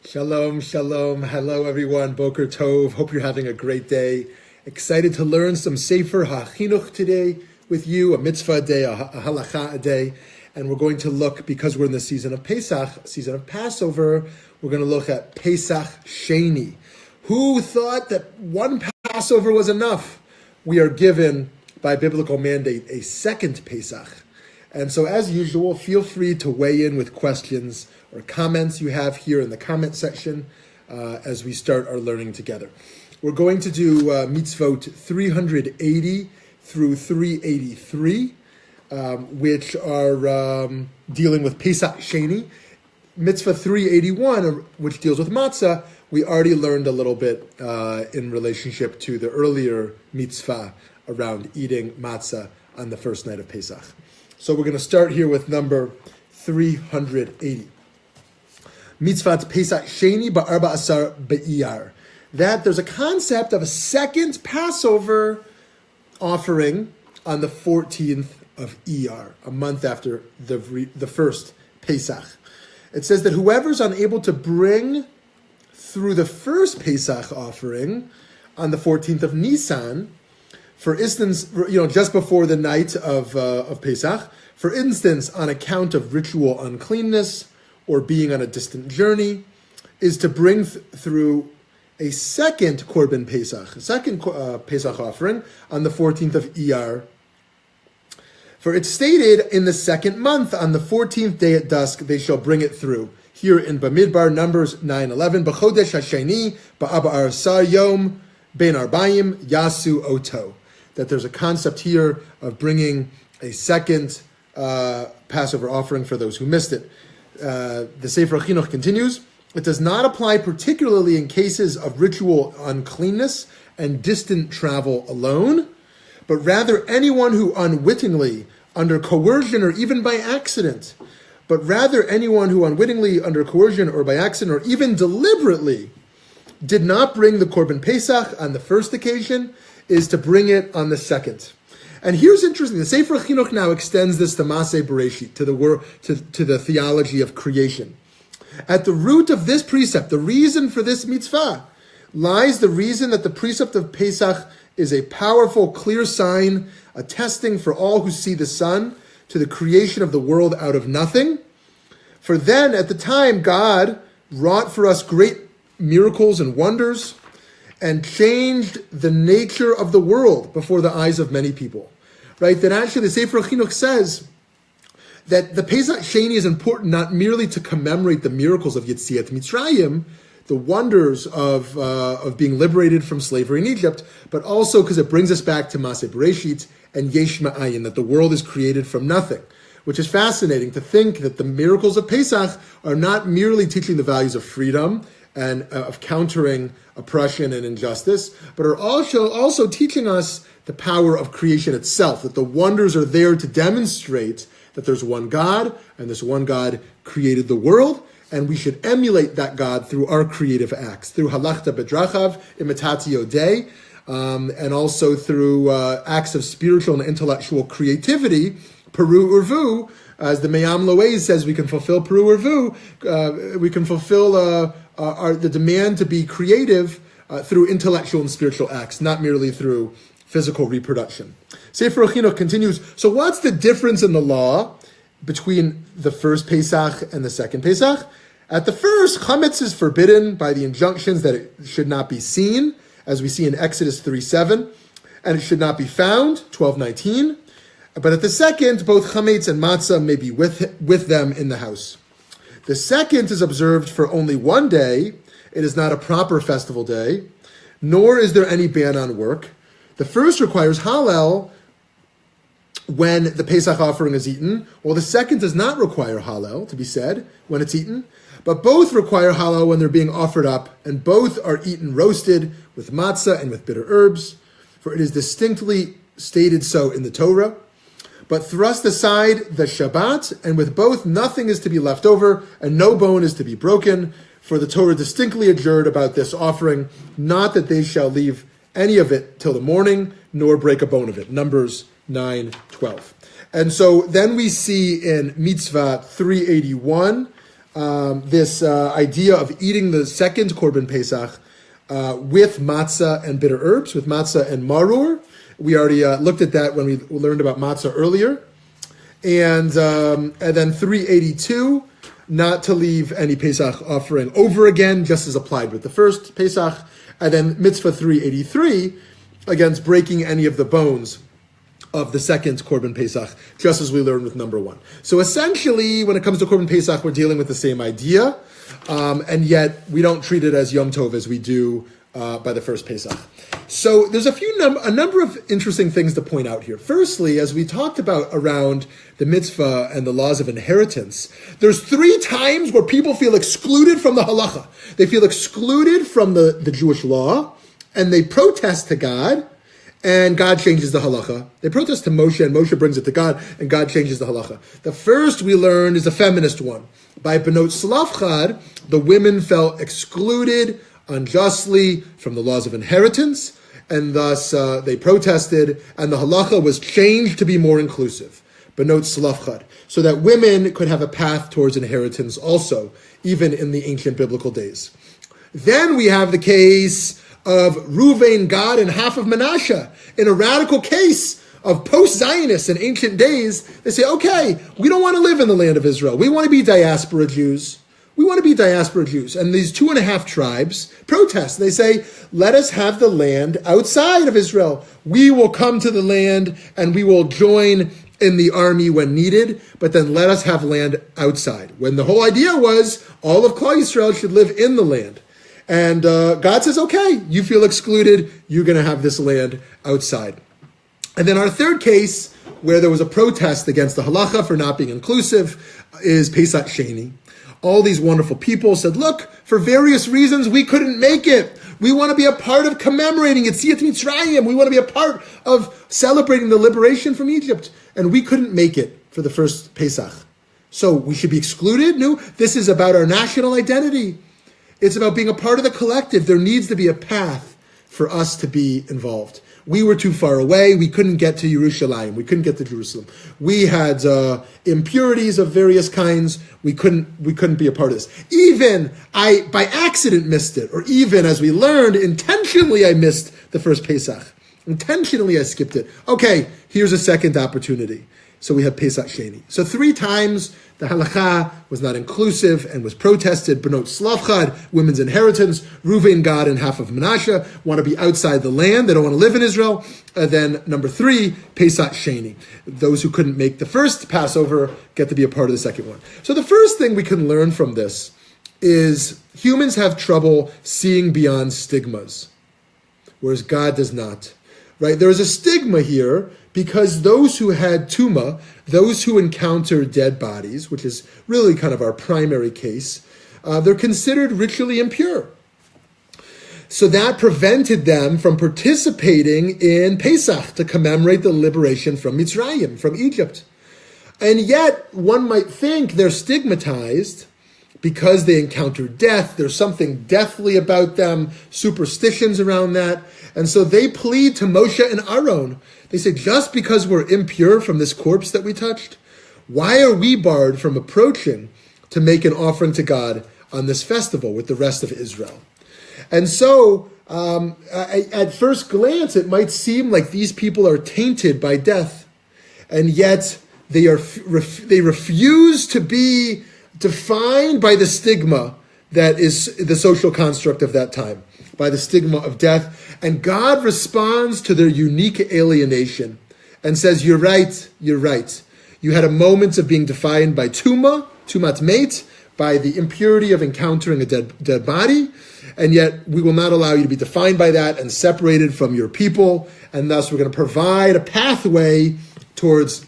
Shalom, shalom. Hello, everyone. Boker Tov. Hope you're having a great day. Excited to learn some Sefer HaChinuch today with you, a mitzvah day, a halacha day. And we're going to look, because we're in the season of Pesach, season of Passover, we're going to look at Pesach Sheni. Who thought that one Passover was enough? We are given, by biblical mandate, a second Pesach. And so, as usual, feel free to weigh in with questions or comments you have here in the comment section as we start our learning together. We're going to do Mitzvot 380 through 383, which are dealing with Pesach Sheni. Mitzvah 381, which deals with matzah, we already learned a little bit in relationship to the earlier mitzvah around eating matzah on the first night of Pesach. So we're going to start here with number 380. Mitzvat Pesach Sheni ba'arba asar be'iyar. That there's a concept of a second Passover offering on the 14th of Iyar, a month after the first Pesach. It says that whoever's unable to bring through the first Pesach offering on the 14th of Nisan, for instance, just before the night of Pesach, for instance, on account of ritual uncleanness or being on a distant journey, is to bring through a second Korban Pesach, a second Pesach offering on the 14th of Iyar. For it's stated in the second month, on the 14th day at dusk, they shall bring it through. Here in Bamidbar, Numbers 9:11, B'chodesh HaSheni, Ba'aba Arasar Yom, Ben Arbayim, Yasu Oto. That there's a concept here of bringing a second Passover offering for those who missed it. The Sefer Chinuch continues, it does not apply particularly in cases of ritual uncleanness and distant travel alone, but rather anyone who unwittingly, under coercion or even by accident, under coercion or by accident or even deliberately did not bring the Korban Pesach on the first occasion, is to bring it on the second. And here's interesting, the Sefer Chinuch now extends this to Maseh Bereshit, to the theology of creation. At the root of this precept, the reason for this mitzvah, lies the reason that the precept of Pesach is a powerful, clear sign, attesting for all who see the sun to the creation of the world out of nothing. For then, at the time, God wrought for us great miracles and wonders, and changed the nature of the world before the eyes of many people. Right? That actually the Sefer Chinuch says that the Pesach Sheni is important not merely to commemorate the miracles of Yetziat Mitzrayim, the wonders of being liberated from slavery in Egypt, but also because it brings us back to Maseh Bereshit and Yesh Ma'ayin, that the world is created from nothing. Which is fascinating to think that the miracles of Pesach are not merely teaching the values of freedom and of countering oppression and injustice, but are also teaching us the power of creation itself, that the wonders are there to demonstrate that there's one God, and this one God created the world, and we should emulate that God through our creative acts, through halachta bedrachav, imitatio Dei, and also through acts of spiritual and intellectual creativity, peru urvu, as the Yanklowitz says, we can fulfill peru urvu, we can fulfill the demand to be creative through intellectual and spiritual acts, not merely through physical reproduction. Sefer Chinuch continues, so what's the difference in the law between the first Pesach and the second Pesach? At the first, chametz is forbidden by the injunctions that it should not be seen, as we see in Exodus 3:7, and it should not be found, 12:19. But at the second, both chametz and matzah may be with them in the house. The second is observed for only one day. It is not a proper festival day, nor is there any ban on work. The first requires Hallel when the Pesach offering is eaten, while the second does not require Hallel to be said when it's eaten, but both require Hallel when they're being offered up, and both are eaten roasted with matzah and with bitter herbs, for it is distinctly stated so in the Torah. But thrust aside the Shabbat, and with both nothing is to be left over, and no bone is to be broken, for the Torah distinctly adjured about this offering, not that they shall leave any of it till the morning, nor break a bone of it. Numbers 9:12. And so then we see in Mitzvah 381, this idea of eating the second Korban Pesach with matzah and bitter herbs, with matzah and maror. We already looked at that when we learned about matzah earlier. And then 382, not to leave any Pesach offering over again, just as applied with the first Pesach. And then mitzvah 383, against breaking any of the bones of the second Korban Pesach, just as we learned with number 1. So essentially, when it comes to Korban Pesach, we're dealing with the same idea, and yet we don't treat it as Yom Tov as we do by the first Pesach. So there's a number of interesting things to point out here. Firstly, as we talked about around the mitzvah and the laws of inheritance, there's 3 times where people feel excluded from the halacha. They feel excluded from the Jewish law, and they protest to God, and God changes the halacha. They protest to Moshe, and Moshe brings it to God, and God changes the halacha. The first we learned is a feminist one. By Benot Slavchad, the women felt excluded unjustly from the laws of inheritance, and thus they protested, and the halacha was changed to be more inclusive, Benot Slavchad, so that women could have a path towards inheritance also, even in the ancient biblical days. Then we have the case of Ruvain, Gad, and half of Menashe. In a radical case of post-Zionists in ancient days, they say, okay, we don't want to live in the land of Israel. We want to be diaspora Jews. We want to be diaspora Jews. And these 2.5 tribes protest. They say, let us have the land outside of Israel. We will come to the land and we will join in the army when needed, but then let us have land outside. When the whole idea was all of Klal Yisrael should live in the land. And God says, okay, you feel excluded, you're going to have this land outside. And then our third case, where there was a protest against the halacha for not being inclusive, is Pesach Sheni. All these wonderful people said, look, for various reasons, we couldn't make it. We want to be a part of commemorating Yetziat Mitzrayim. We want to be a part of celebrating the liberation from Egypt. And we couldn't make it for the first Pesach. So we should be excluded? No, this is about our national identity. It's about being a part of the collective. There needs to be a path for us to be involved. We were too far away. We couldn't get to Yerushalayim. We couldn't get to Jerusalem. We had impurities of various kinds. We couldn't be a part of this. Even I, by accident, missed it. Or even, as we learned, intentionally I missed the first Pesach. Intentionally I skipped it. Okay, here's a second opportunity. So we have Pesach Sheni. So 3 times the halacha was not inclusive and was protested. Benot Slavchad, women's inheritance. Ruvain, Gad, and half of Menashe want to be outside the land. They don't want to live in Israel. And then number 3, Pesach Sheni. Those who couldn't make the first Passover get to be a part of the second one. So the first thing we can learn from this is humans have trouble seeing beyond stigmas, whereas God does not. Right? There is a stigma here because those who had tuma, those who encounter dead bodies, which is really kind of our primary case, they're considered ritually impure. So that prevented them from participating in Pesach to commemorate the liberation from Mitzrayim, from Egypt. And yet, one might think they're stigmatized because they encountered death. There's something deathly about them, superstitions around that. And so they plead to Moshe and Aaron. They say, just because we're impure from this corpse that we touched, why are we barred from approaching to make an offering to God on this festival with the rest of Israel? And so, at first glance, it might seem like these people are tainted by death, and yet they refuse to be defined by the stigma that is the social construct of that time, by the stigma of death. And God responds to their unique alienation and says, you're right. You had a moment of being defined by tumat mate, by the impurity of encountering a dead body, and yet we will not allow you to be defined by that and separated from your people, and thus we're going to provide a pathway towards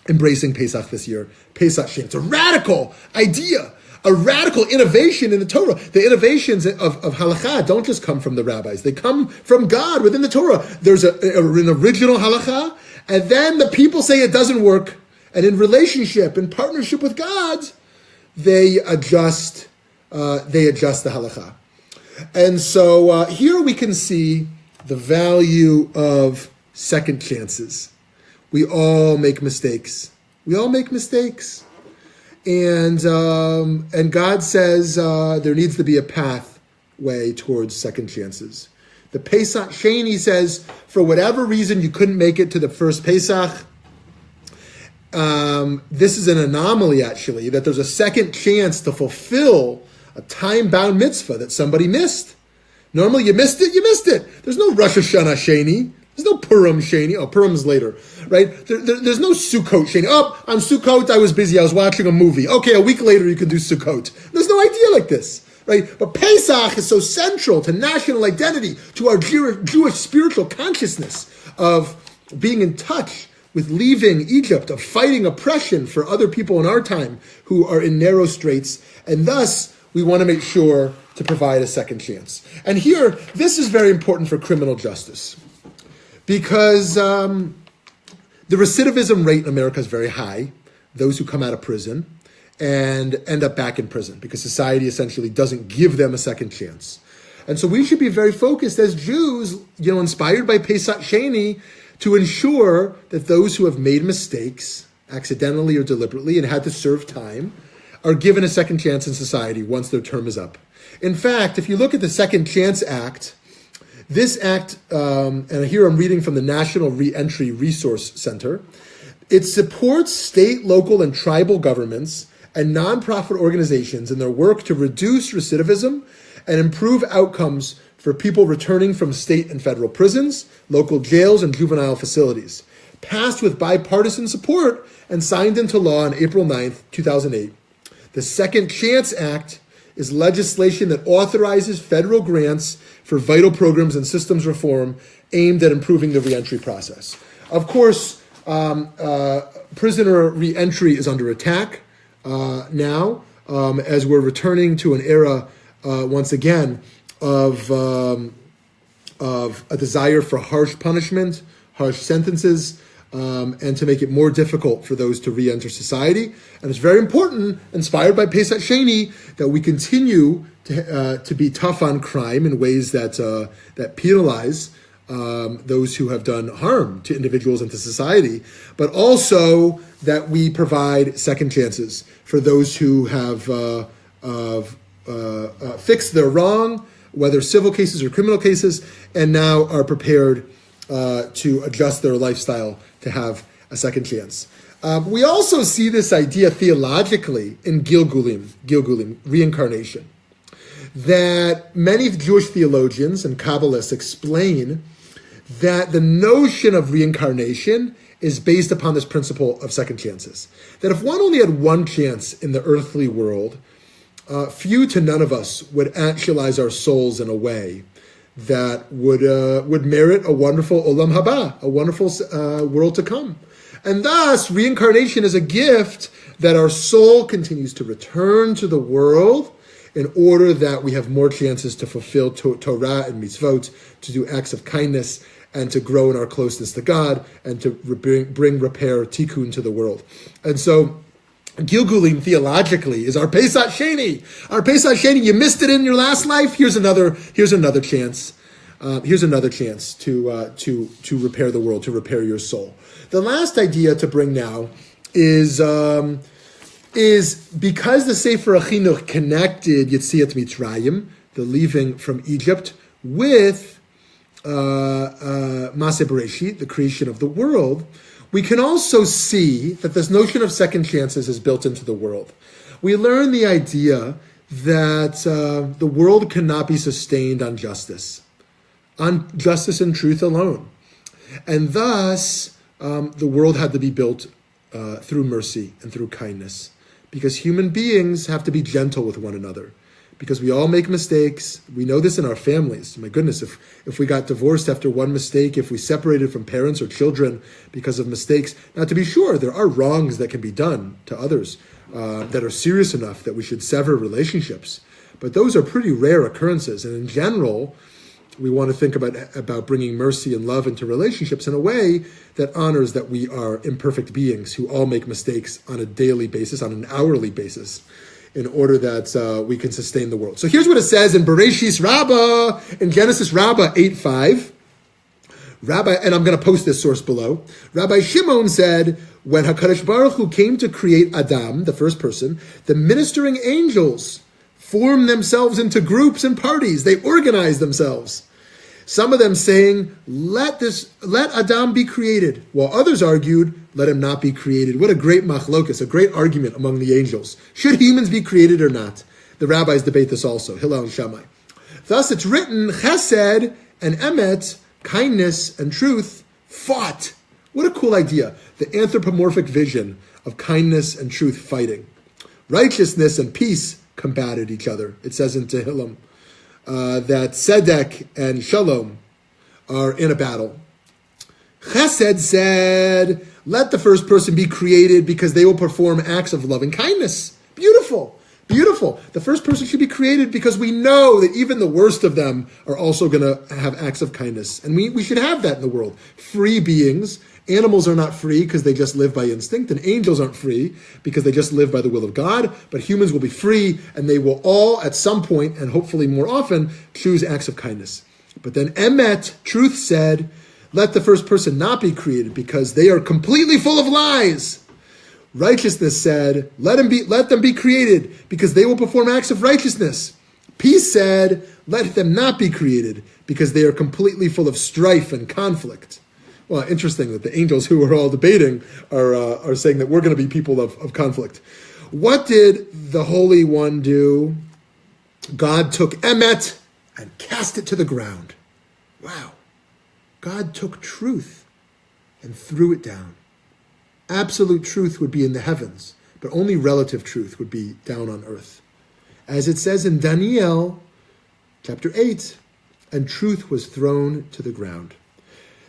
embracing Pesach this year. Pesach Sheni. It's a radical idea, a radical innovation in the Torah. The innovations of halakha don't just come from the rabbis. They come from God within the Torah. There's an original halakha, and then the people say it doesn't work, and in relationship, in partnership with God, they adjust the halakha. And so here we can see the value of second chances. We all make mistakes. And God says there needs to be a pathway towards second chances. The Pesach Sheni says, for whatever reason you couldn't make it to the first Pesach, this is an anomaly, actually, that there's a second chance to fulfill a time-bound mitzvah that somebody missed. Normally you missed it, you missed it. There's no Rosh Hashanah Sheni. There's no Purim Sheni. Oh, Purim's later, right? There's no Sukkot Sheni. Oh, on Sukkot I was busy. I was watching a movie. Okay, a week later you can do Sukkot. There's no idea like this, right? But Pesach is so central to national identity, to our Jewish spiritual consciousness of being in touch with leaving Egypt, of fighting oppression for other people in our time who are in narrow straits. And thus, we want to make sure to provide a second chance. And here, this is very important for criminal justice, because the recidivism rate in America is very high, those who come out of prison and end up back in prison, because society essentially doesn't give them a second chance. And so we should be very focused as Jews, inspired by Pesach Sheni, to ensure that those who have made mistakes, accidentally or deliberately, and had to serve time, are given a second chance in society once their term is up. In fact, if you look at the Second Chance Act, this act, and here I'm reading from the National Reentry Resource Center, it supports state, local, and tribal governments and nonprofit organizations in their work to reduce recidivism and improve outcomes for people returning from state and federal prisons, local jails, and juvenile facilities. Passed with bipartisan support and signed into law on April 9th, 2008. The Second Chance Act is legislation that authorizes federal grants for vital programs and systems reform aimed at improving the reentry process. Of course, prisoner reentry is under attack now, as we're returning to an era, once again, of a desire for harsh punishment, harsh sentences, and to make it more difficult for those to re-enter society. And it's very important, inspired by Pesach Sheni, that we continue to be tough on crime in ways that penalize those who have done harm to individuals and to society, but also that we provide second chances for those who have fixed their wrong, whether civil cases or criminal cases, and now are prepared to adjust their lifestyle to have a second chance. We also see this idea theologically in Gilgulim, reincarnation, that many Jewish theologians and Kabbalists explain that the notion of reincarnation is based upon this principle of second chances. That if one only had one chance in the earthly world, few to none of us would actualize our souls in a way that would merit a wonderful olam haba, a wonderful world to come. And thus, reincarnation is a gift that our soul continues to return to the world in order that we have more chances to fulfill Torah and Mitzvot, to do acts of kindness, and to grow in our closeness to God, and to bring repair, tikkun to the world. And so, Gilgulim theologically is our Pesach Sheni. Our Pesach Sheni, you missed it in your last life. Here's another chance. Here's another chance to repair the world, to repair your soul. The last idea to bring now is because the Sefer Chinuch connected Yetziat Mitzrayim, the leaving from Egypt, with Maseh Bereshit, the creation of the world. We can also see that this notion of second chances is built into the world. We learn the idea that the world cannot be sustained on justice and truth alone. And thus, the world had to be built through mercy and through kindness, because human beings have to be gentle with one another, because we all make mistakes. We know this in our families. My goodness, if we got divorced after one mistake, if we separated from parents or children because of mistakes. Now, to be sure, there are wrongs that can be done to others that are serious enough that we should sever relationships. But those are pretty rare occurrences. And in general, we want to think about bringing mercy and love into relationships in a way that honors that we are imperfect beings who all make mistakes on a daily basis, on an hourly basis, in order that we can sustain the world. So here's what it says in Bereshis Rabbah, in Genesis Rabbah 8:5. Rabbi, and I'm going to post this source below. Rabbi Shimon said, when HaKadosh Baruch Hu came to create Adam, the first person, the ministering angels formed themselves into groups and parties. They organized themselves. Some of them saying, let Adam be created, while others argued, let him not be created. What a great machlokas, a great argument among the angels. Should humans be created or not? The rabbis debate this also, Hillel and Shammai. Thus it's written, Chesed and Emet, kindness and truth, fought. What a cool idea. The anthropomorphic vision of kindness and truth fighting. Righteousness and peace combated each other. It says in Tehillim that Tzedek and Shalom are in a battle. Chesed said, let the first person be created because they will perform acts of loving kindness. Beautiful. Beautiful. The first person should be created because we know that even the worst of them are also going to have acts of kindness. And we should have that in the world. Free beings. Animals are not free because they just live by instinct, and angels aren't free because they just live by the will of God. But humans will be free, and they will all, at some point, and hopefully more often, choose acts of kindness. But then Emet, truth, said, let the first person not be created because they are completely full of lies. Righteousness said, let them be created because they will perform acts of righteousness. Peace said, let them not be created because they are completely full of strife and conflict. Well, interesting that the angels who are all debating are saying that we're going to be people of conflict. What did the Holy One do? God took Emet and cast it to the ground. Wow. God took truth and threw it down. Absolute truth would be in the heavens, but only relative truth would be down on earth. As it says in Daniel chapter 8, and truth was thrown to the ground.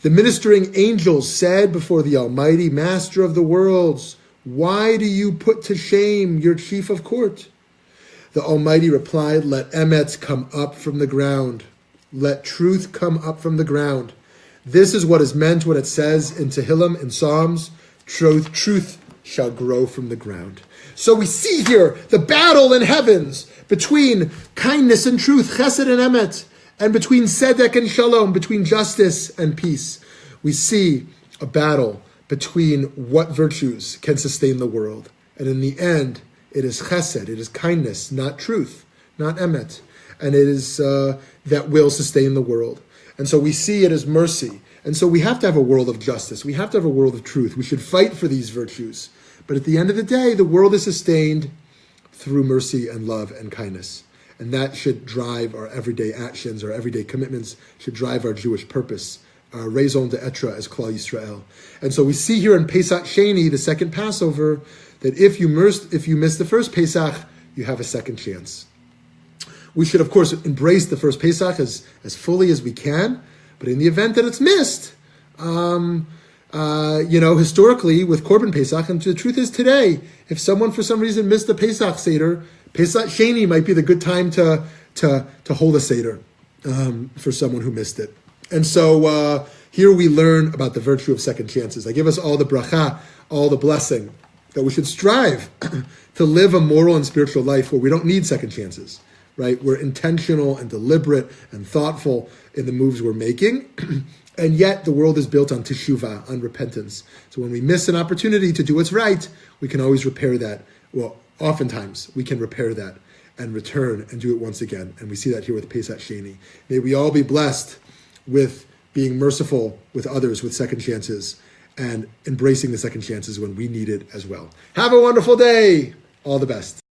The ministering angels said before the Almighty Master of the worlds, why do you put to shame your chief of court? The Almighty replied, let Emet come up from the ground. Let truth come up from the ground. This is what is meant when it says in Tehillim, in Psalms, truth shall grow from the ground. So we see here the battle in heavens between kindness and truth, chesed and emet, and between tzedek and shalom, between justice and peace. We see a battle between what virtues can sustain the world. And in the end, it is chesed, it is kindness, not truth, not emet. And it is that will sustain the world. And so we see it as mercy. And so we have to have a world of justice. We have to have a world of truth. We should fight for these virtues. But at the end of the day, the world is sustained through mercy and love and kindness. And that should drive our everyday actions, our everyday commitments, should drive our Jewish purpose, our raison d'etre as Klal Yisrael. And so we see here in Pesach Sheni, the second Passover, that if you miss the first Pesach, you have a second chance. We should, of course, embrace the first Pesach as fully as we can. But in the event that it's missed, historically with Korban Pesach, and the truth is today, if someone for some reason missed the Pesach Seder, Pesach Sheni might be the good time to hold a Seder for someone who missed it. And so here we learn about the virtue of second chances. I give us all the bracha, all the blessing, that we should strive to live a moral and spiritual life where we don't need second chances. Right? We're intentional and deliberate and thoughtful in the moves we're making. And yet the world is built on teshuvah, on repentance. So when we miss an opportunity to do what's right, we can always repair that. Well, oftentimes we can repair that and return and do it once again. And we see that here with Pesach Sheni. May we all be blessed with being merciful with others with second chances and embracing the second chances when we need it as well. Have a wonderful day. All the best.